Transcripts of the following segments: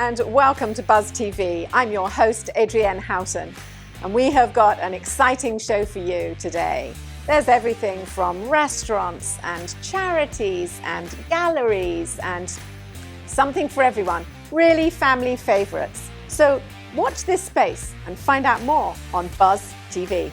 and welcome to Buzz TV. I'm your host, Adrienne Houghton, and we have got an exciting show for you today. There's everything from restaurants and charities and galleries and something for everyone, really family favorites. So watch this space and find out more on Buzz TV.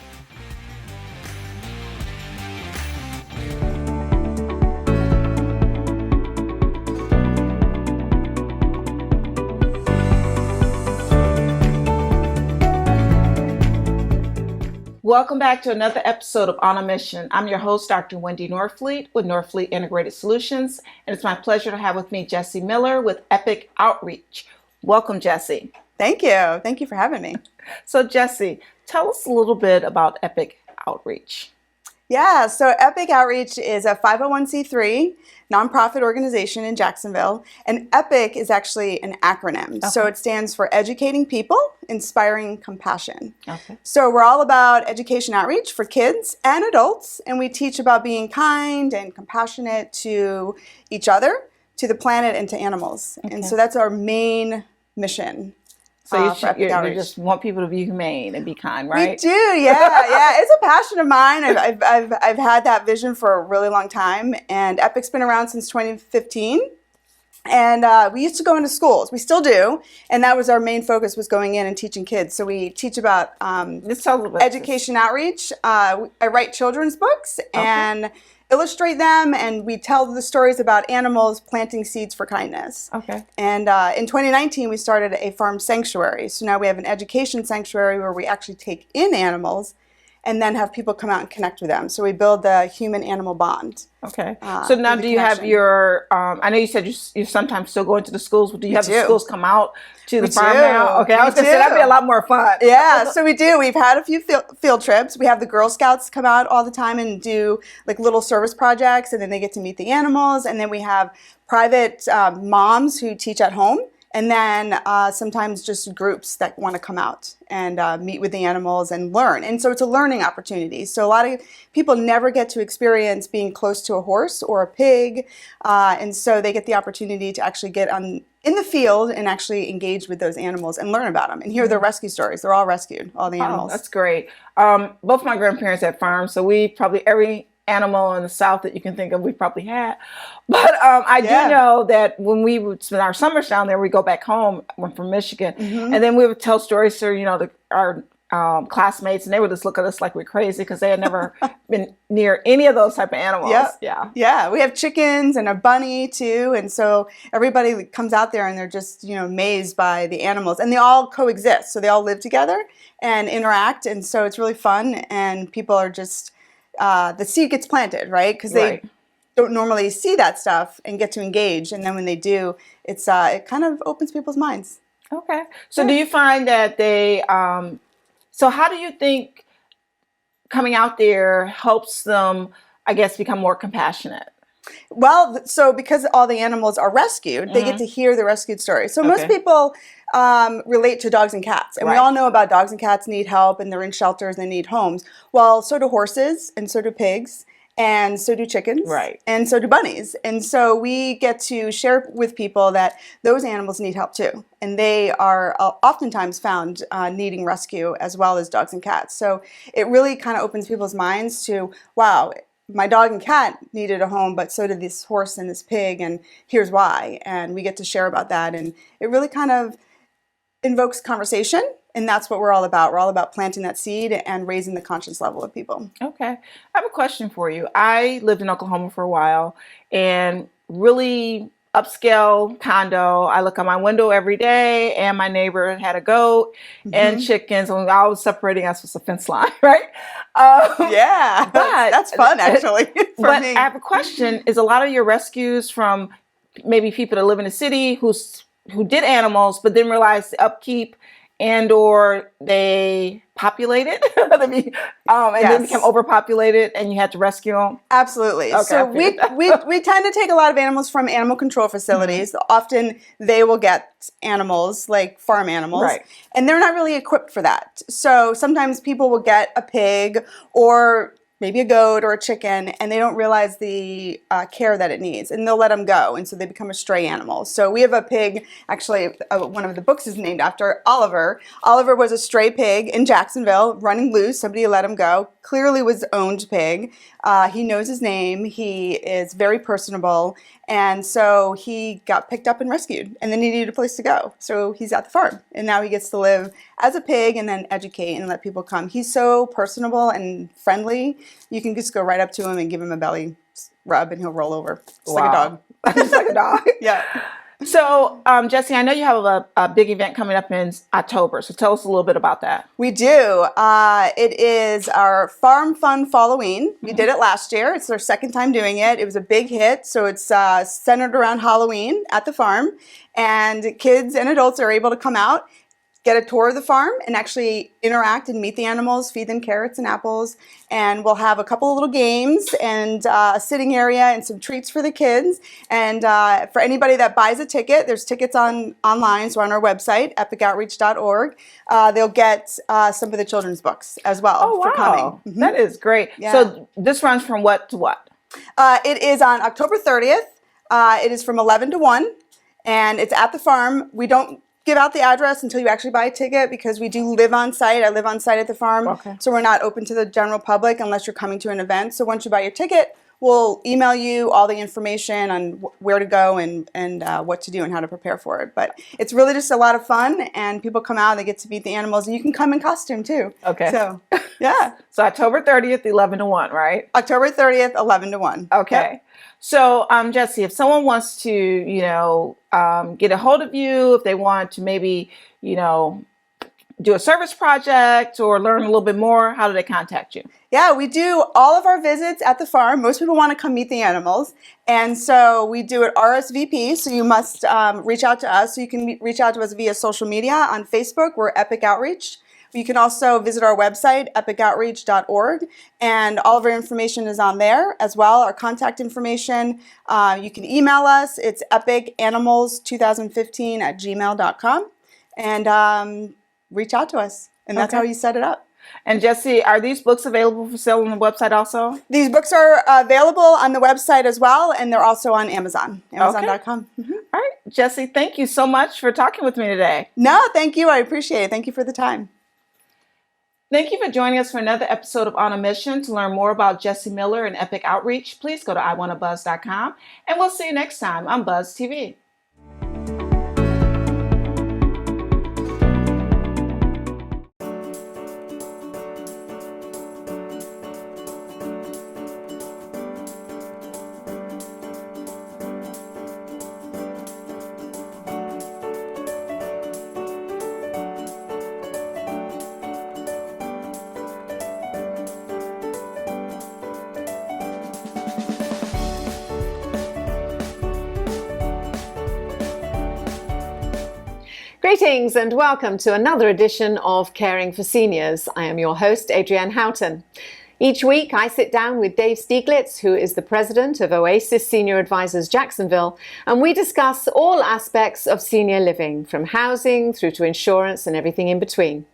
Welcome back to another episode of On a Mission. I'm your host, Dr. Wendy Norfleet with Norfleet Integrated Solutions, and it's my pleasure to have with me Jessie Miller with Epic Outreach. Welcome, Jessie. Thank you. Thank you for having me. So, Jessie, tell us a little bit about Epic Outreach. Yeah, so Epic Outreach is a 501c3 nonprofit organization in Jacksonville, and EPIC is actually an acronym. Okay. So it stands for Educating People, Inspiring Compassion. Okay. So we're all about education outreach for kids and adults, and we teach about being kind and compassionate to each other, to the planet, and to animals. Okay. And so that's our main mission. So you just want people to be humane and be kind, right? We do, yeah. It's a passion of mine. I've had that vision for a really long time, and Epic's been around since 2015. And we used to go into schools. We still do, and that was our main focus, was going in and teaching kids. So we teach about education outreach. I write children's books and illustrate them, and we tell the stories about animals planting seeds for kindness. Okay. And in 2019, we started a farm sanctuary. So now we have an education sanctuary where we actually take in animals and then have people come out and connect with them. So we build the human-animal bond. Okay. So now do you have your, I know you said you sometimes still go into the schools, but do you have the schools come out to the farm now? Okay, I was going to say that'd be a lot more fun. Yeah, so we do. We've had a few field trips. We have the Girl Scouts come out all the time and do like little service projects, and then they get to meet the animals. And then we have private moms who teach at home. And then sometimes just groups that want to come out and meet with the animals and learn. And so it's a learning opportunity. So a lot of people never get to experience being close to a horse or a pig. And so they get the opportunity to actually get in the field and actually engage with those animals and learn about them and hear their rescue stories. They're all rescued, all the animals. Oh, that's great. Both my grandparents had farms, so we probably every animal in the South that you can think of, we probably had. But I do know that when we would spend our summers down there, we go back home. I'm from Michigan, and then we would tell stories to our classmates, and they would just look at us like we're crazy because they had never been near any of those type of animals. Yep. Yeah. We have chickens and a bunny too, and so everybody comes out there and they're just amazed by the animals, and they all coexist. So they all live together and interact, and so it's really fun. And people are just the seed gets planted, right? Because they don't normally see that stuff and get to engage, and then when they do, it kind of opens people's minds. Okay. So do you find that they? So how do you think coming out there helps them, I guess, become more compassionate? Well, so because all the animals are rescued, they get to hear the rescued story. So most people relate to dogs and cats. And we all know about dogs and cats need help, and they're in shelters, they need homes. Well, so do horses, and so do pigs, and so do chickens, and so do bunnies. And so we get to share with people that those animals need help too. And they are oftentimes found needing rescue as well as dogs and cats. So it really kind of opens people's minds to, wow, my dog and cat needed a home, but so did this horse and this pig, and here's why. And we get to share about that, and it really kind of invokes conversation, and that's what we're all about. We're all about planting that seed and raising the conscience level of people. Okay. I have a question for you. I lived in Oklahoma for a while, and really upscale condo. I look out my window every day, and my neighbor had a goat and chickens, and I was separating us with a fence line, right? But that's fun, actually. But I have a question. Is a lot of your rescues from maybe people that live in the city who did animals, but didn't realize the upkeep and or they populated and then became overpopulated and you had to rescue them? Absolutely. Okay, so we tend to take a lot of animals from animal control facilities. Often they will get animals like farm animals, and they're not really equipped for that. So sometimes people will get a pig or maybe a goat or a chicken, and they don't realize the care that it needs, and they'll let them go, and so they become a stray animal. So we have a pig, actually one of the books is named after Oliver. Oliver was a stray pig in Jacksonville, running loose. Somebody let him go. Clearly was owned pig. He knows his name. He is very personable, and so he got picked up and rescued, and then he needed a place to go. So he's at the farm, and now he gets to live as a pig and then educate and let people come. He's so personable and friendly. You can just go right up to him and give him a belly rub, and he'll roll over. Just like a dog. Just like a dog. Yeah. So, Jessie, I know you have a big event coming up in October, so tell us a little bit about that. We do. It is our Farm Fun Halloween. We did it last year. It's our second time doing it. It was a big hit, so it's centered around Halloween at the farm, and kids and adults are able to come out, get a tour of the farm, and actually interact and meet the animals, feed them carrots and apples, and we'll have a couple of little games and a sitting area and some treats for the kids. And for anybody that buys a ticket, there's tickets online, so on our website, epicoutreach.org. They'll get some of the children's books as well for coming. Mm-hmm. That is great. Yeah. So this runs from what to what? It is on October 30th. It is from 11 to 1, and it's at the farm. We don't give out the address until you actually buy a ticket, because we do live on site. I live on site at the farm, so we're not open to the general public unless you're coming to an event. So once you buy your ticket, we'll email you all the information on where to go and what to do and how to prepare for it. But it's really just a lot of fun, and people come out, they get to meet the animals, and you can come in costume too. Okay. So, yeah. So October 30th, 11 to 1, right? October 30th, 11 to 1. Okay. Yep. So, Jessie, if someone wants to, get a hold of you, if they want to maybe, do a service project or learn a little bit more, how do they contact you? Yeah, we do all of our visits at the farm. Most people want to come meet the animals, and so we do it RSVP, so you must reach out to us. So you can reach out to us via social media. On Facebook, we're Epic Outreach. You can also visit our website, epicoutreach.org, and all of our information is on there as well, our contact information. You can email us. It's epicanimals2015@gmail.com, and reach out to us, and that's how you set it up. And Jessie, are these books available for sale on the website also? These books are available on the website as well, and they're also on Amazon, amazon.com. Mm-hmm. All right, Jessie, thank you so much for talking with me today. No, thank you. I appreciate it. Thank you for the time. Thank you for joining us for another episode of On a Mission. To learn more about Jessie Miller and Epic Outreach, please go to iwannabuzz.com, and we'll see you next time on Buzz TV. Greetings and welcome to another edition of Caring for Seniors. I am your host, Adrienne Houghton. Each week I sit down with Dave Stieglitz, who is the president of Oasis Senior Advisors Jacksonville, and we discuss all aspects of senior living, from housing through to insurance and everything in between.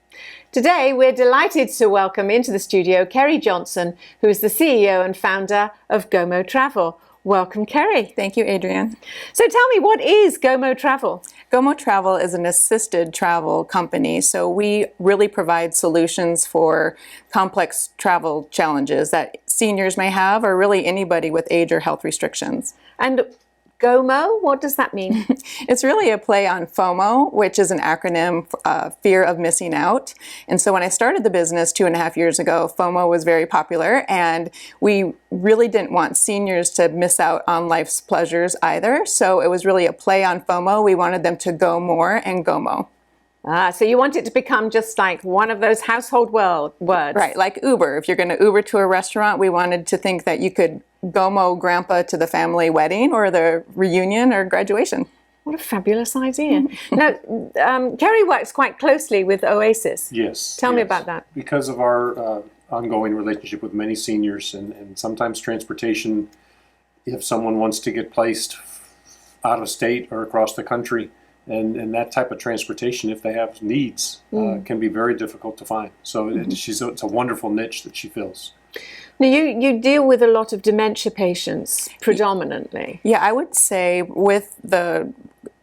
Today we're delighted to welcome into the studio Kerry Johnson, who is the CEO and founder of Gomo Travel. Welcome, Kerry. Thank you, Adrienne. So tell me, what is Gomo Travel? Gomo Travel is an assisted travel company, so we really provide solutions for complex travel challenges that seniors may have, or really anybody with age or health restrictions. And Gomo, what does that mean? It's really a play on FOMO, which is an acronym, fear of missing out. And so when I started the business 2.5 years ago, FOMO was very popular, and we really didn't want seniors to miss out on life's pleasures either. So it was really a play on FOMO. We wanted them to go more and GOMO. So you want it to become just like one of those household words. Right, like Uber. If you're going to Uber to a restaurant, we wanted to think that you could GOMO grandpa to the family wedding or the reunion or graduation. What a fabulous idea. Now, Kerry works quite closely with Oasis. Yes. Tell me about that. Because of our ongoing relationship with many seniors, and sometimes transportation, if someone wants to get placed out of state or across the country, and that type of transportation, if they have needs, can be very difficult to find. So it's a wonderful niche that she fills. Now, you deal with a lot of dementia patients predominantly. Yeah, I would say with the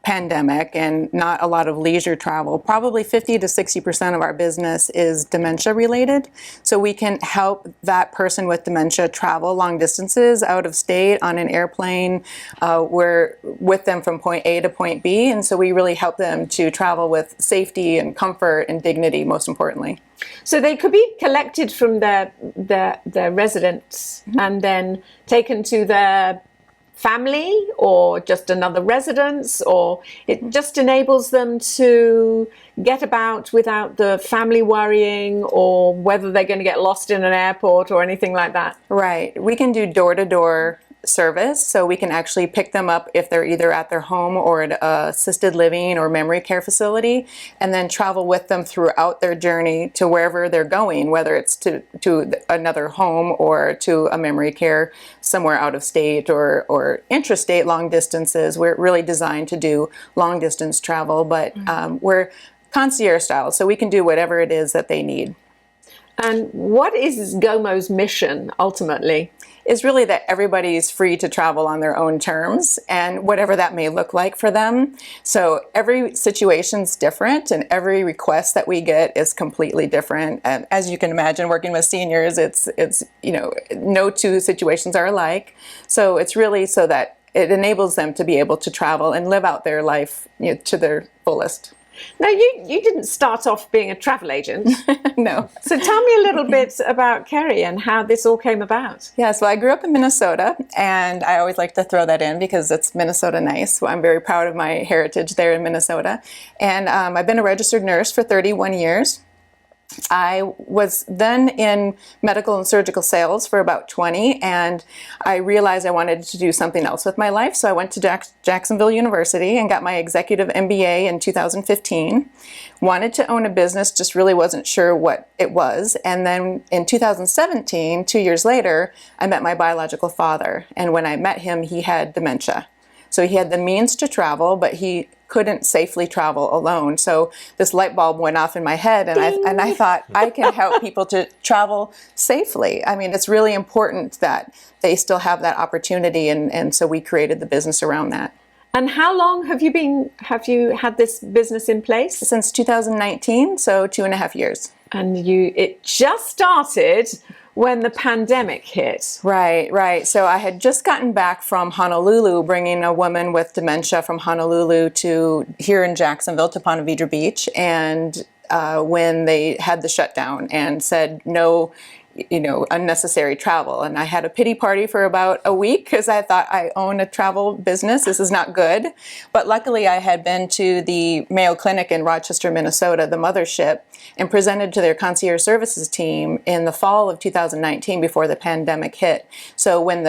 pandemic and not a lot of leisure travel, probably 50 to 60% of our business is dementia related. So we can help that person with dementia travel long distances out of state on an airplane. We're with them from point A to point B, and so we really help them to travel with safety and comfort and dignity, most importantly. So they could be collected from their residence and then taken to their family or just another residence, or it just enables them to get about without the family worrying or whether they're going to get lost in an airport or anything like that. Right. We can do door-to-door service, so we can actually pick them up if they're either at their home or at a assisted living or memory care facility, and then travel with them throughout their journey to wherever they're going, whether it's to another home or to a memory care somewhere out of state or intrastate long distances. We're really designed to do long distance travel, but we're concierge style, so we can do whatever it is that they need. And what is Gomo's mission ultimately? Is really that everybody's free to travel on their own terms and whatever that may look like for them. So every situation's different and every request that we get is completely different. And as you can imagine, working with seniors, it's no two situations are alike. So it's really so that it enables them to be able to travel and live out their life to their fullest. Now, you didn't start off being a travel agent. No. So tell me a little bit about Kerry and how this all came about. Yeah, so I grew up in Minnesota, and I always like to throw that in because it's Minnesota nice. So I'm very proud of my heritage there in Minnesota. And I've been a registered nurse for 31 years. I was then in medical and surgical sales for about 20, and I realized I wanted to do something else with my life. So I went to Jacksonville University and got my executive MBA in 2015. Wanted to own a business, just really wasn't sure what it was. And then in 2017, 2 years later, I met my biological father. And when I met him, he had dementia. So he had the means to travel, but he couldn't safely travel alone. So this light bulb went off in my head, and I thought, I can help people to travel safely. I mean, it's really important that they still have that opportunity, and so we created the business around that. And how long have you had this business in place? Since 2019, so 2.5 years. And it just started when the pandemic hit. Right. So I had just gotten back from Honolulu, bringing a woman with dementia from Honolulu to here in Jacksonville to Ponte Vedra Beach. And when they had the shutdown and said no, unnecessary travel. And I had a pity party for about a week because I thought, I own a travel business. This is not good. But luckily I had been to the Mayo Clinic in Rochester, Minnesota, the mothership, and presented to their concierge services team in the fall of 2019 before the pandemic hit. So when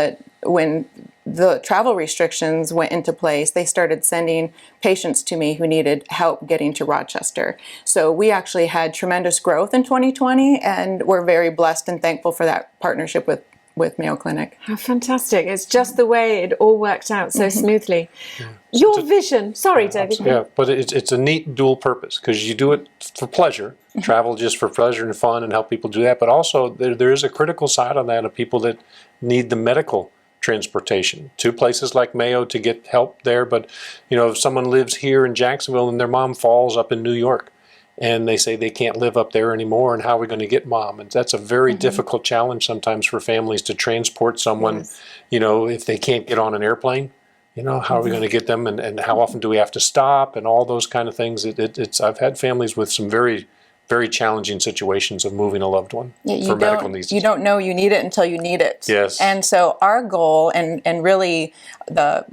the travel restrictions went into place, they started sending patients to me who needed help getting to Rochester. So we actually had tremendous growth in 2020, and we're very blessed and thankful for that partnership with Mayo Clinic. How fantastic. It's just the way it all worked out so smoothly. Yeah. Your vision, sorry, David. Yeah, but it's a neat dual purpose because you do it for pleasure, travel just for pleasure and fun and help people do that, but also there is a critical side on that of people that need the medical transportation to places like Mayo to get help there. But if someone lives here in Jacksonville and their mom falls up in New York and they say they can't live up there anymore, and how are we going to get mom? And that's a very difficult challenge sometimes for families to transport someone, if they can't get on an airplane. How are we going to get them, and how often do we have to stop, and all those kind of things. I've had families with some very, very challenging situations of moving a loved one for medical needs. You don't know you need it until you need it. Yes. And so our goal, and really the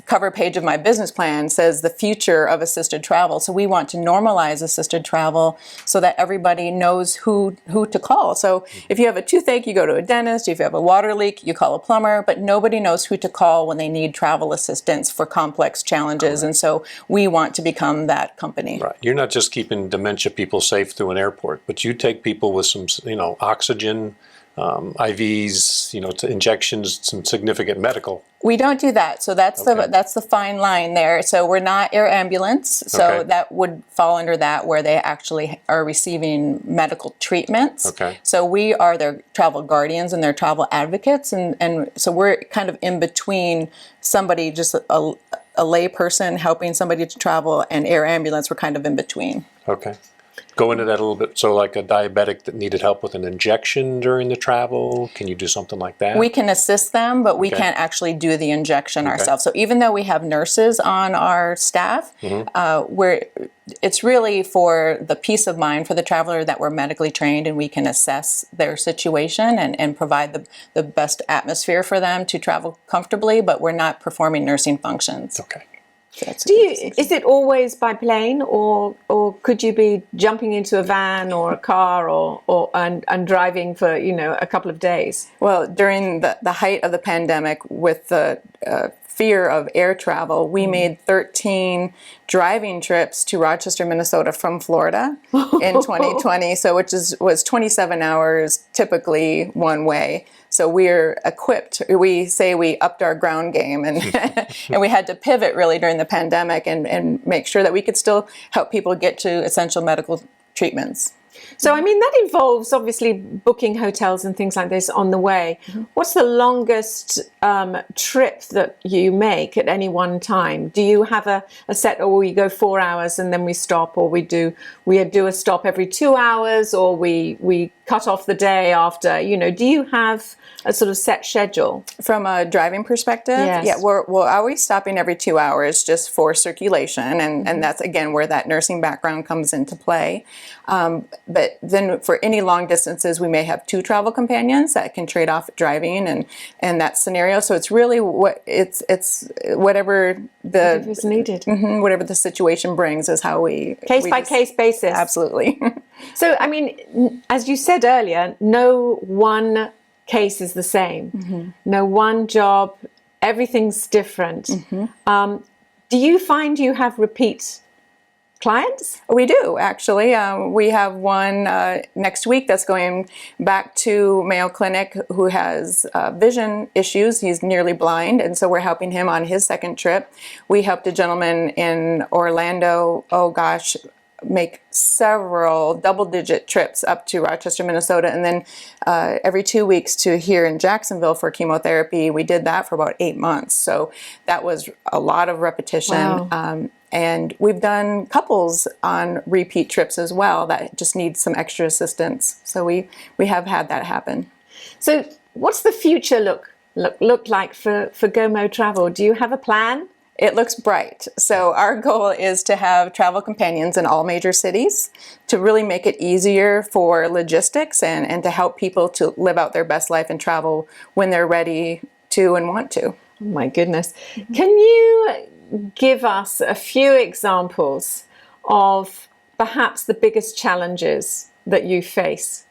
cover page of my business plan says the future of assisted travel. So we want to normalize assisted travel so that everybody knows who to call. So if you have a toothache, you go to a dentist. If you have a water leak, you call a plumber. But nobody knows who to call when they need travel assistance for complex challenges. Correct. And so we want to become that company. Right. You're not just keeping dementia people safe through an airport, but you take people with some, oxygen IVs, to injections, some significant medical. We don't do that. So that's the fine line there. So we're not air ambulance. So that would fall under that, where they actually are receiving medical treatments. Okay. So we are their travel guardians and their travel advocates. And so we're kind of in between somebody, just a lay person helping somebody to travel, and air ambulance. We're kind of in between. Okay. Go into that a little bit. So like a diabetic that needed help with an injection during the travel, can you do something like that? We can assist them, but we can't actually do the injection ourselves. So even though we have nurses on our staff, it's really for the peace of mind for the traveler that we're medically trained, and we can assess their situation and provide the best atmosphere for them to travel comfortably, but we're not performing nursing functions. Okay. Is it always by plane, or could you be jumping into a van or a car and driving for a couple of days? Well, during the height of the pandemic, with the fear of air travel, we made 13 driving trips to Rochester, Minnesota from Florida in 2020. So was 27 hours typically one way. So we're equipped. We say we upped our ground game, and and we had to pivot really during the pandemic and make sure that we could still help people get to essential medical treatments. So, I mean, that involves obviously booking hotels and things like this on the way. What's the longest trip that you make at any one time? Do you have a set, or we go 4 hours and then we stop, or we do a stop every 2 hours, or we cut off the day after? Do you have a sort of set schedule? From a driving perspective, yes. we're always stopping every 2 hours just for circulation, and that's again where that nursing background comes into play. But then for any long distances, we may have 2 travel companions that can trade off driving and that scenario. So it's really it's whatever is needed, whatever the situation brings is how we case by case basis. Absolutely. So I mean, as you said earlier, no one case is the same. No one job, everything's different. Do you find you have repeat clients? We do, actually. We have one next week that's going back to Mayo Clinic who has vision issues. He's nearly blind, and so we're helping him on his second trip. We helped a gentleman in Orlando, make several double-digit trips up to Rochester, Minnesota, and then every 2 weeks to here in Jacksonville for chemotherapy. We did that for about 8 months. So that was a lot of repetition. Wow. And we've done couples on repeat trips as well that just need some extra assistance. So we have had that happen. So what's the future look like for Gomo Travel? Do you have a plan? It looks bright. So our goal is to have travel companions in all major cities to really make it easier for logistics and to help people to live out their best life and travel when they're ready to and want to. Oh my goodness. Can you give us a few examples of perhaps the biggest challenges that you face?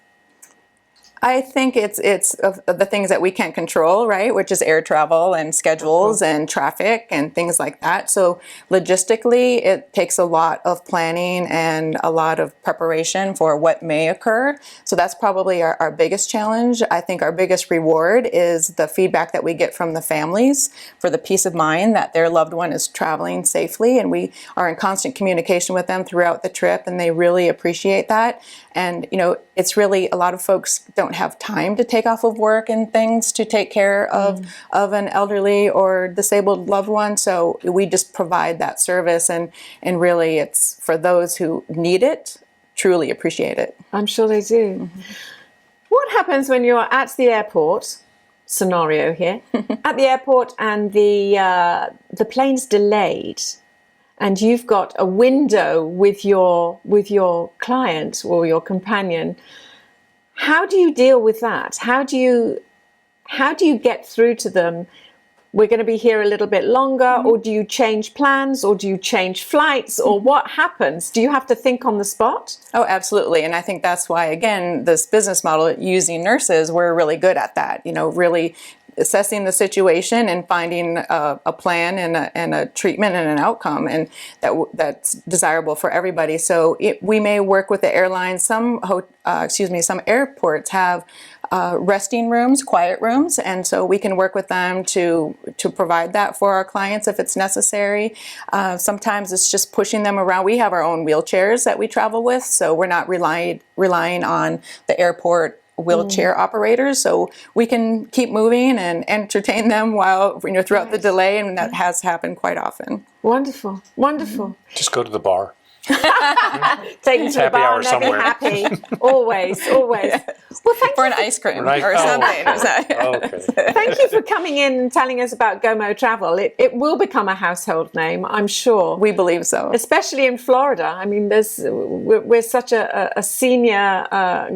I think it's of the things that we can't control, right? Which is air travel and schedules and traffic and things like that. So logistically, it takes a lot of planning and a lot of preparation for what may occur. So that's probably our biggest challenge. I think our biggest reward is the feedback that we get from the families for the peace of mind that their loved one is traveling safely. And we are in constant communication with them throughout the trip, and they really appreciate that. And, it's really, a lot of folks don't have time to take off of work and things to take care of an elderly or disabled loved one. So we just provide that service, and really it's for those who need it, truly appreciate it. I'm sure they do. What happens when you're at the airport, scenario here, at the airport and the plane's delayed, and you've got a window with your client or your companion? How do you deal with that? How do you get through to them? We're going to be here a little bit longer, or do you change plans, or do you change flights, or what happens? Do you have to think on the spot? Oh, absolutely. And I think that's why, again, this business model using nurses, we're really good at that, really assessing the situation and finding a plan and a treatment and an outcome, and that's desirable for everybody. So we may work with the airlines. Some airports have resting rooms, quiet rooms, and so we can work with them to provide that for our clients if it's necessary. Sometimes it's just pushing them around. We have our own wheelchairs that we travel with, so we're not relying on the airport wheelchair operators, so we can keep moving and entertain them while throughout the delay, and that has happened quite often. Wonderful, wonderful. Just go to the bar. Take them to the Happy bar hour and they'll be somewhere. happy. Always, always. Well, thank For you an ice cream For an ice- or oh. something. Okay. Thank you for coming in and telling us about Gomo Travel. It will become a household name, I'm sure. We believe so. Especially in Florida. I mean, we're such a senior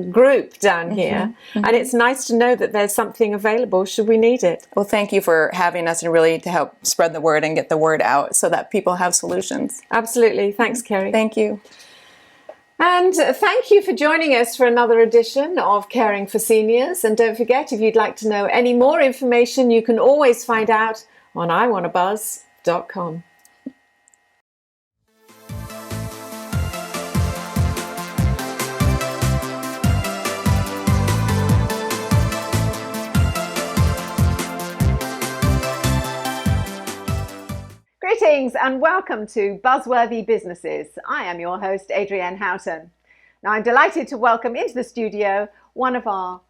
group down here, and it's nice to know that there's something available should we need it. Well, thank you for having us and really to help spread the word and get the word out so that people have solutions. Absolutely. Thanks, Kerry. Thank you. And thank you for joining us for another edition of Caring for Seniors. And don't forget, if you'd like to know any more information, you can always find out on iwannabuzz.com. Greetings and welcome to Buzzworthy Businesses. I am your host, Adrienne Houghton. Now, I'm delighted to welcome into the studio one of our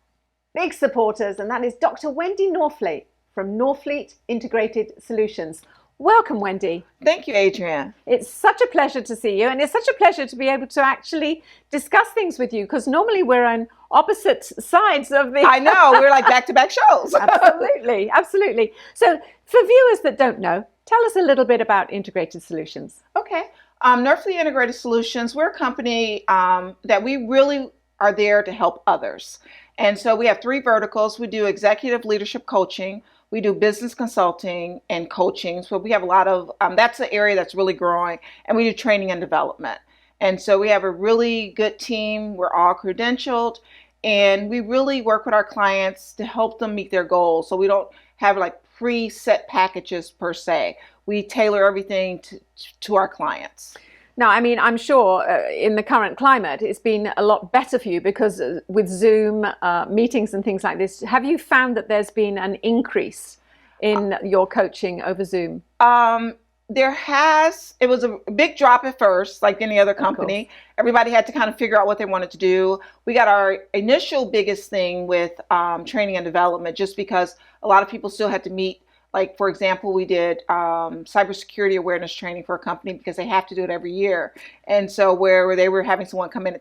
big supporters, and that is Dr. Wendy Norfleet from Norfleet Integrated Solutions. Welcome, Wendy. Thank you, Adrienne. It's such a pleasure to see you, and it's such a pleasure to be able to actually discuss things with you, because normally we're on opposite sides of the... I know, we're like back-to-back shows. Absolutely, absolutely. So for viewers that don't know, tell us a little bit about Integrated Solutions. Okay. Nerfly Integrated Solutions, we're a company that we really are there to help others. And so we have 3 verticals. We do executive leadership coaching, we do business consulting and coaching. So we have a lot of, that's the area that's really growing, and we do training and development. And so we have a really good team. We're all credentialed, and we really work with our clients to help them meet their goals. So we don't have like preset packages per se. We tailor everything to our clients. Now, I mean, I'm sure in the current climate, it's been a lot better for you because with Zoom meetings and things like this, have you found that there's been an increase in your coaching over Zoom? There has. It was a big drop at first, like any other company. Everybody had to kind of figure out what they wanted to do. We got our initial biggest thing with training and development, just because a lot of people still had to meet. Like, for example, we did cybersecurity awareness training for a company because they have to do it every year. And so where they were having someone come in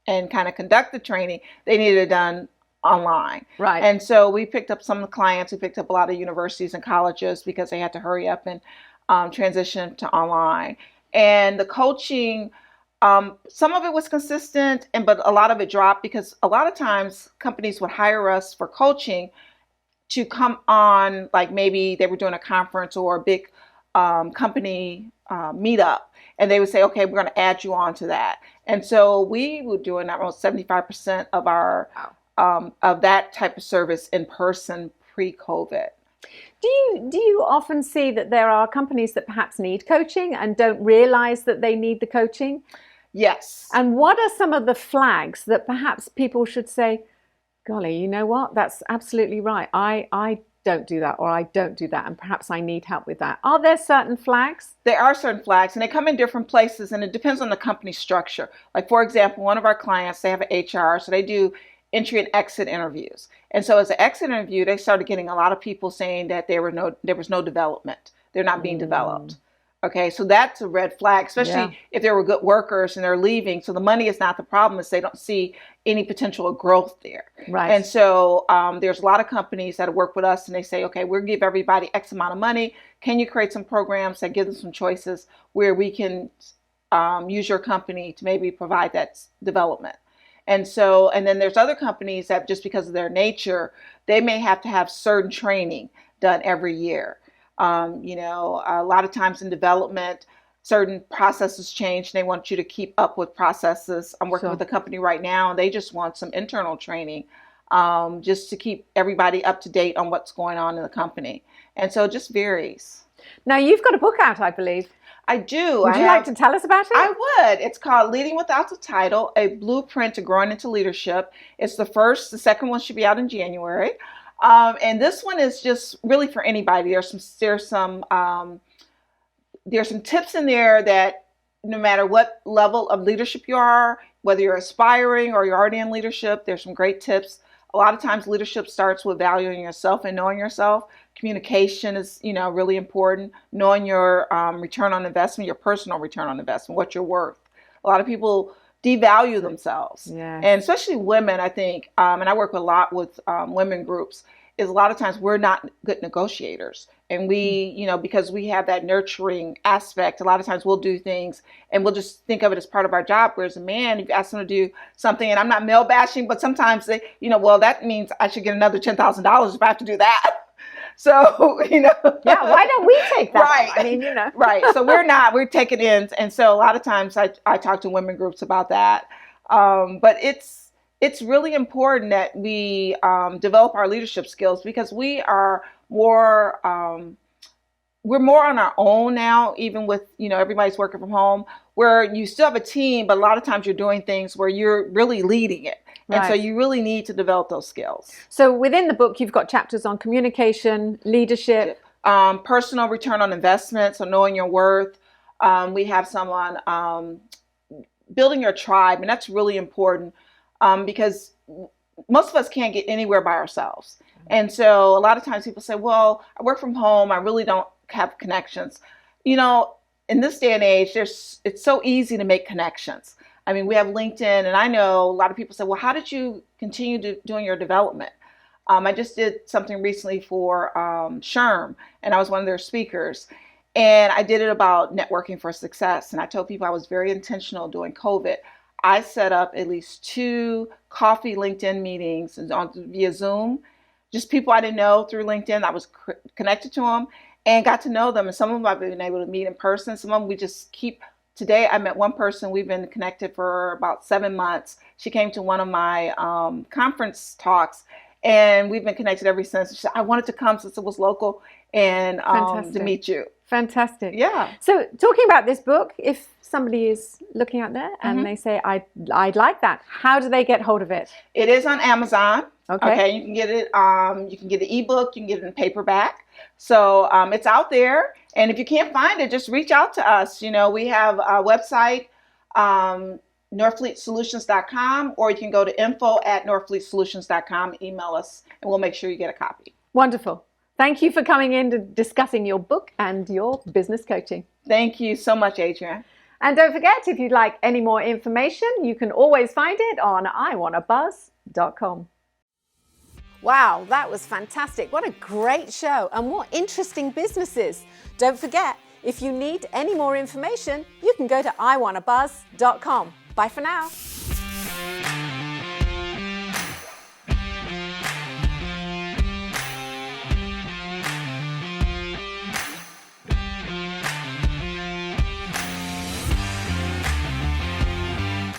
and kind of conduct the training, they needed it done online. Right. And so we picked up some of the clients. We picked up a lot of universities and colleges because they had to hurry up and transition to online. And the coaching, some of it was consistent, but a lot of it dropped because a lot of times companies would hire us for coaching to come on, like maybe they were doing a conference or a big company meetup, and they would say, okay, we're going to add you on to that. And so we were doing almost 75% of our of that type of service in person pre-COVID. Do you often see that there are companies that perhaps need coaching and don't realize that they need the coaching? Yes. And what are some of the flags that perhaps people should say, golly, you know what, that's absolutely right. I don't do that, or I don't do that, and perhaps I need help with that. Are there certain flags? There are certain flags, and they come in different places, and it depends on the company structure. Like, for example, one of our clients, they have an HR, so they do entry and exit interviews. And so as an exit interview, they started getting a lot of people saying that there was no development. They're not being developed. Okay, so that's a red flag, especially if they were good workers and they're leaving. So the money is not the problem, it's they don't see any potential growth there. Right. And so there's a lot of companies that work with us and they say, okay, we'll give everybody X amount of money. Can you create some programs that give them some choices where we can use your company to maybe provide that development? And so, and then there's other companies that just because of their nature, they may have to have certain training done every year. A lot of times in development, certain processes change and they want you to keep up with processes. I'm working with a company right now and they just want some internal training just to keep everybody up to date on what's going on in the company. And so it just varies. Now, you've got a book out, I believe. I do. Would you like to tell us about it? I would. It's called Leading Without the Title, a blueprint to growing into leadership. It's the second one should be out in January. And this one is just really for anybody. There's some tips in there that no matter what level of leadership you are, whether you're aspiring or you're already in leadership, there's some great tips. A lot of times leadership starts with valuing yourself and knowing yourself. Communication is, really important. Knowing your return on investment, your personal return on investment, what you're worth. A lot of people devalue themselves. Yeah. And especially women, I think, and I work a lot with women groups, is a lot of times we're not good negotiators. And we, because we have that nurturing aspect, a lot of times we'll do things and we'll just think of it as part of our job. Whereas a man, if you ask them to do something, and I'm not male bashing, but sometimes they, well, that means I should get another $10,000 if I have to do that. So, Yeah, why don't we take that? Right. I mean, Right. So we're taking ends. And so a lot of times I talk to women groups about that. But it's really important that we develop our leadership skills, because we are more, we're more on our own now, even with, everybody's working from home, where you still have a team, but a lot of times you're doing things where you're really leading it. And so you really need to develop those skills. So within the book, you've got chapters on communication, leadership, personal return on investment, so knowing your worth. We have some on building your tribe, and that's really important because most of us can't get anywhere by ourselves. And so a lot of times people say, well, I work from home, I really don't have connections. In this day and age, it's so easy to make connections. I mean, we have LinkedIn, and I know a lot of people say, well, how did you continue doing your development? I just did something recently for SHRM, and I was one of their speakers. And I did it about networking for success. And I told people I was very intentional during COVID. I set up at least 2 coffee LinkedIn meetings via Zoom. Just people I didn't know through LinkedIn. I was connected to them and got to know them. And some of them I've been able to meet in person. Some of them we just keep. Today I met one person. We've been connected for about 7 months. She came to one of my conference talks, and we've been connected ever since. She said, I wanted to come since it was local and to meet you. Fantastic. Yeah. So talking about this book, if somebody is looking out there and they say, I'd like that, how do they get hold of it? It is on Amazon. Okay. You can get it. You can get the ebook. You can get it in paperback. So it's out there. And if you can't find it, just reach out to us. We have a website, NorfleetSolutions.com, or you can go to info@NorfleetSolutions.com, email us, and we'll make sure you get a copy. Wonderful. Thank you for coming in to discussing your book and your business coaching. Thank you so much, Adrienne. And don't forget, if you'd like any more information, you can always find it on iwannabuzz.com. Wow, that was fantastic. What a great show, and what interesting businesses. Don't forget, if you need any more information, you can go to iwannabuzz.com. Bye for now.